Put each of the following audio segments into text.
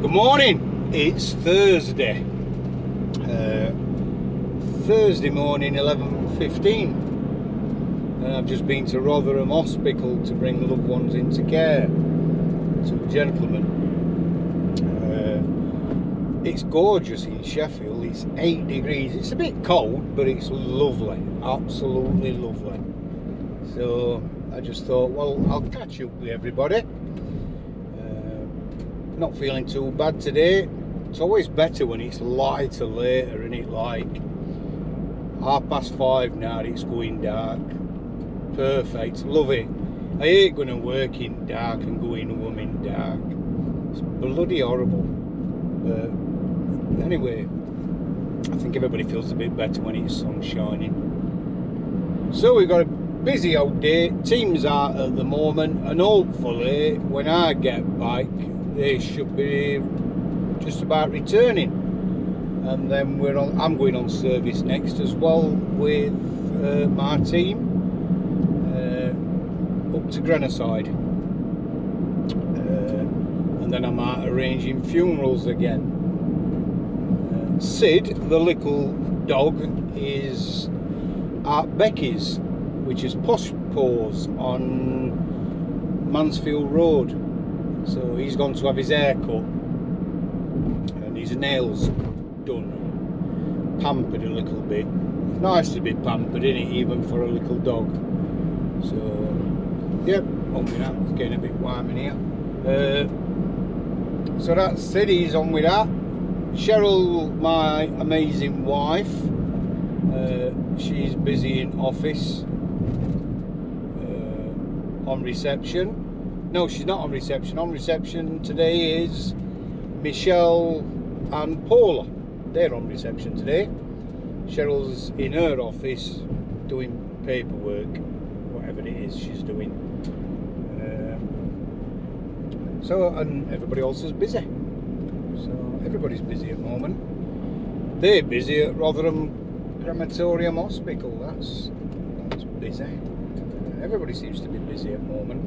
Good morning, it's Thursday. Thursday morning, 11:15, and I've just been to Rotherham Hospital to bring loved ones into care. To a gentleman. It's gorgeous in Sheffield. It's 8 degrees. It's a bit cold, but it's lovely, absolutely lovely. So I just thought, well, I'll catch up with everybody. Not feeling too bad today. It's always better when it's lighter later, and it like 5:30 now. It's going dark. Perfect. Love it. I hate going to work in dark and going home in dark. It's bloody horrible. But anyway, I think everybody feels a bit better when it's sun shining. So we've got a busy old day. Team's out at the moment, and hopefully when I get back, they should be just about returning. And then I'm going on service next as well with my team up to Grenoside. And then I'm out arranging funerals again. Sid, the little dog, is at Becky's, which is Posh Paws on Mansfield Road. So he's gone to have his hair cut and his nails done, pampered a little bit. It's nice to be pampered, isn't it, even for a little dog? So yep, on with that. It's getting a bit warm in here. So that's it, he's on with that. Cheryl, my amazing wife, she's busy in office on reception. No, she's not on reception. On reception today is Michelle and Paula. They're on reception today. Cheryl's in her office doing paperwork, whatever it is she's doing. And everybody else is busy. So everybody's busy at the moment. They're busy at Rotherham Crematorium Hospital. That's busy. Everybody seems to be busy at the moment.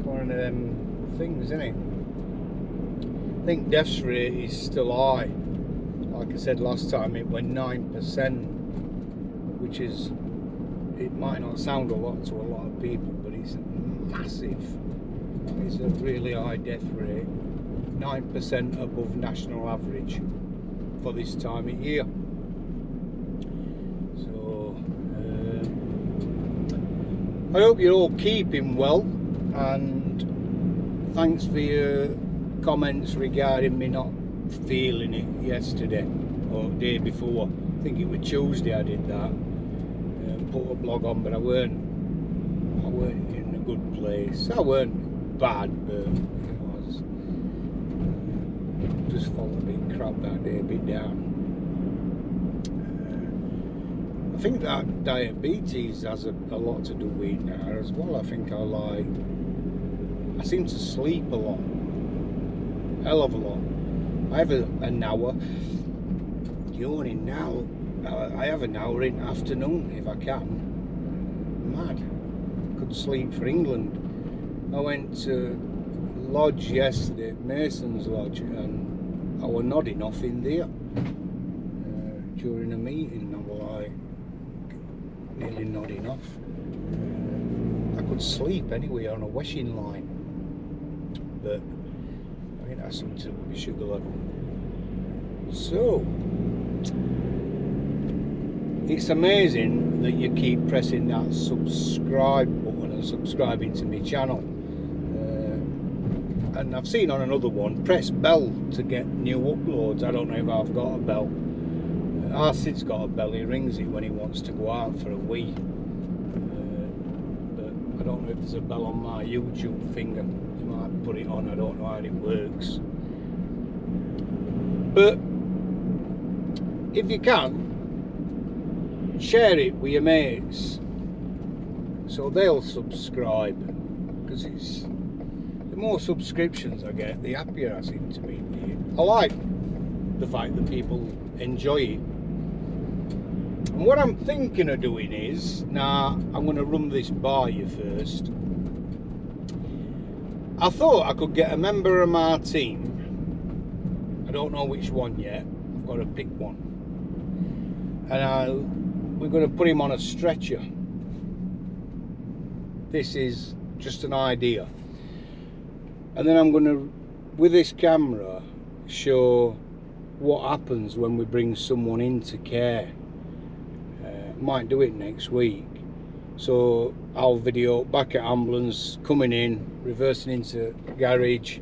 One of them things, isn't it? I think deaths rate is still high. Like I said last time, it went 9%, which is, it might not sound a lot to a lot of people, but it's massive. It's a really high death rate, 9% above national average for this time of year. So I hope you're all keeping well, and thanks for your comments regarding me not feeling it yesterday or the day before. I think it was Tuesday I did that. Put a blog on, but I weren't in a good place. I weren't bad, but it was just felt a bit crap that day, a bit down. I think that diabetes has a lot to do with it now as well. I think I seem to sleep a lot, hell of a lot. I have an hour yawning now. I have an hour in the afternoon if I can. Mad. Could sleep for England. I went to lodge yesterday, Mason's Lodge, and I was nodding off in there during a meeting. I was like nearly nodding off. I could sleep anyway on a washing line, but I think that's something to do with my sugar level. So it's amazing that you keep pressing that subscribe button and subscribing to my channel. And I've seen on another one, press bell to get new uploads. I don't know if I've got a bell. Our Sid's got a bell, he rings it when he wants to go out for a wee. But I don't know if there's a bell on my YouTube finger. You might put it on, I don't know how it works. But if you can, share it with your mates so they'll subscribe, because it's the more subscriptions I get, the happier I seem to be. I like the fact that people enjoy it. And what I'm thinking of doing is, now I'm going to run this by you first. I thought I could get a member of my team don't know which one yet. I've got to pick one. And we're going to put him on a stretcher. This is just an idea. And then I'm going to, with this camera, show what happens when we bring someone into care. Might do it next week. So I'll video back at ambulance, coming in, reversing into garage,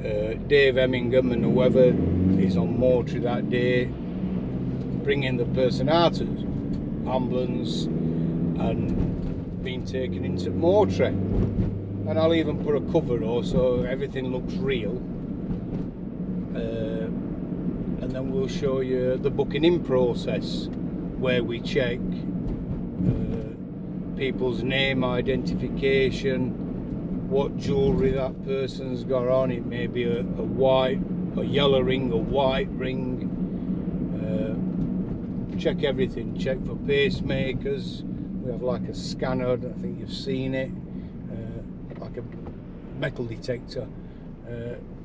Dave Hemmingham and whoever is on mortuary that day, bringing the person out of ambulance and being taken into mortuary. And I'll even put a cover on so everything looks real. And then we'll show you the booking in process, where we check people's name, identification, what jewellery that person's got on. It may be a yellow ring, a white ring. Check everything. Check for pacemakers. We have like a scanner, I think you've seen it, like a metal detector.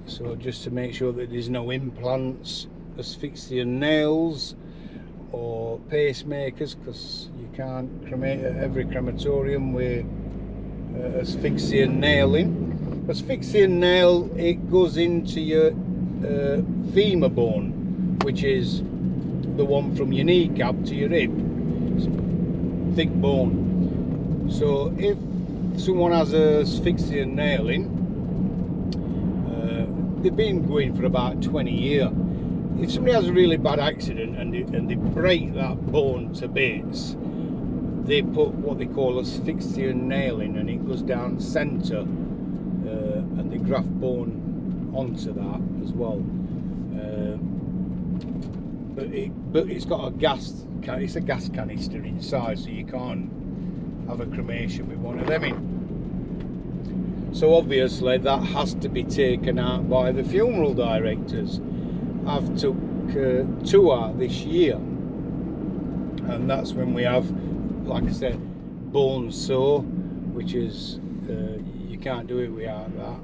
So just to make sure that there's no implants, asphyxia nails or pacemakers, because you can't cremate at every crematorium with asphyxia nailing. Asphyxia nail, it goes into your femur bone, which is the one from your kneecap to your hip. It's thick bone. So if someone has asphyxia nailing, they've been going for about 20 years. If somebody has a really bad accident and they break that bone to bits, they put what they call asphyxia nailing, and it goes down centre, and they graft bone onto that as well. But it's got a gas canister inside, so you can't have a cremation with one of them in. So obviously that has to be taken out by the funeral directors. I've took two out this year, and that's when we have, like I said, bone sew, which is you can't do it without that.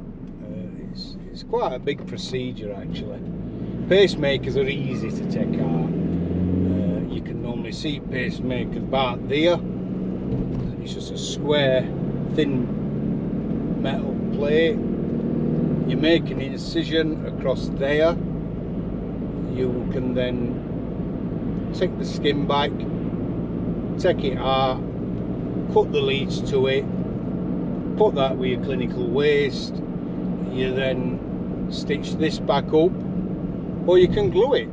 It's quite a big procedure actually. Pacemakers are easy to take out. You can normally see pacemakers about there. It's just a square, thin metal plate. You make an incision across there. You can then take the skin back, take it out, cut the leads to it, put that with your clinical waste. You then stitch this back up, or you can glue it.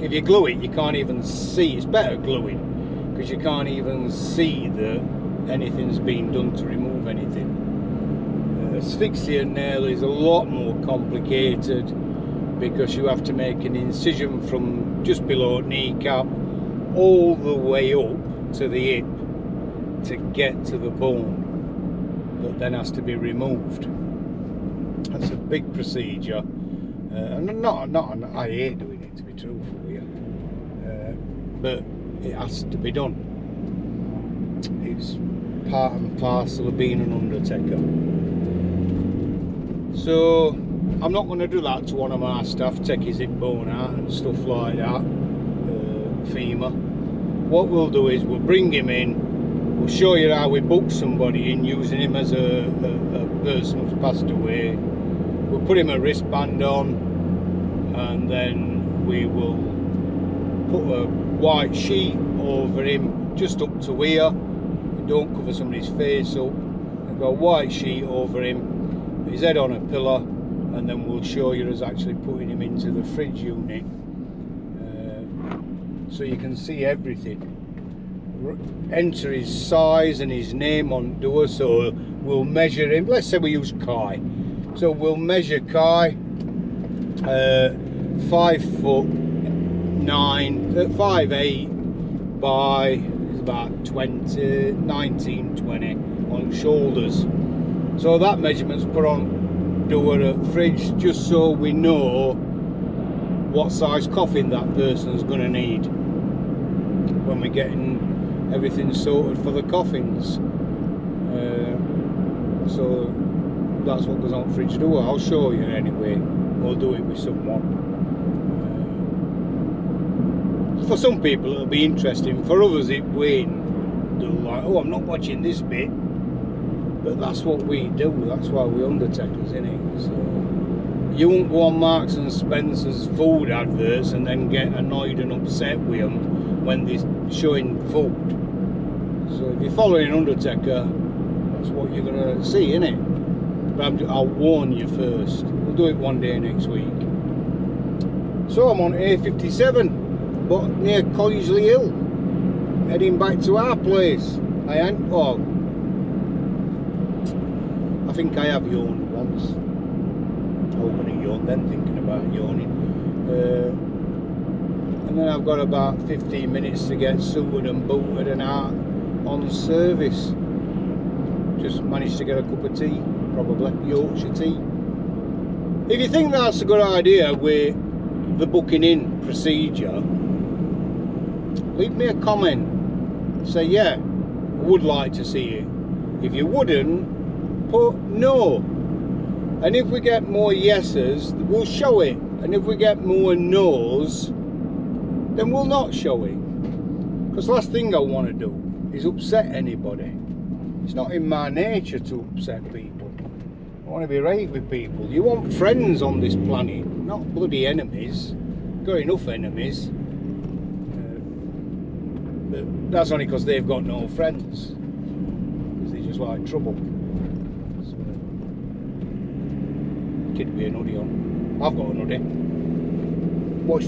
If you glue it, you can't even see. It's better gluing, because you can't even see that anything's been done to remove anything. Asphyxia nail is a lot more complicated, because you have to make an incision from just below kneecap all the way up to the hip to get to the bone that then has to be removed. That's a big procedure, and I hate doing it, to be truthful with you, but it has to be done. It's part and parcel of being an undertaker. So I'm not going to do that to one of my staff, take his hip bone out and stuff like that, femur. What we'll do is we'll bring him in, we'll show you how we book somebody in using him as a person who's passed away. We'll put him a wristband on, and then we will put a white sheet over him just up to here. We don't cover somebody's face up. We've got a white sheet over him, his head on a pillar, and then we'll show you us actually putting him into the fridge unit, so you can see everything. Enter his size and his name on door, so we'll measure him. Let's say we use Kai, so we'll measure Kai, 5'8" by about 19, 20 on shoulders. So that measurement's put on door at fridge, just so we know what size coffin that person's going to need when we're getting everything sorted for the coffins. So that's what goes on fridge door. I'll show you anyway. we'll do it with someone. For some people it'll be interesting, for others it won't. They'll like, oh, I'm not watching this bit. But that's what we do, that's why we're undertakers, innit? So you won't go on Marks and Spencer's food adverts and then get annoyed and upset with them when they're showing food. So if you're following Undertaker, that's what you're going to see, innit? But I'll warn you first. We'll do it one day next week. So I'm on A57, but near Collesley Hill, heading back to our place. I think I have yawned once. Hoping to yawn, then thinking about yawning. And then I've got about 15 minutes to get suited and booted and out on service. Just managed to get a cup of tea, probably Yorkshire tea. If you think that's a good idea with the booking in procedure, leave me a comment. Say yeah, I would like to see it. If you wouldn't, put no. And if we get more yeses, we'll show it. And if we get more no's, then we'll not show it. Because the last thing I want to do is upset anybody. It's not in my nature to upset people. I want to be right with people. You want friends on this planet, not bloody enemies. Got enough enemies. But that's only because they've got no friends. Because they just like trouble. So, kid with an hoodie on. I've got an hoodie. Watch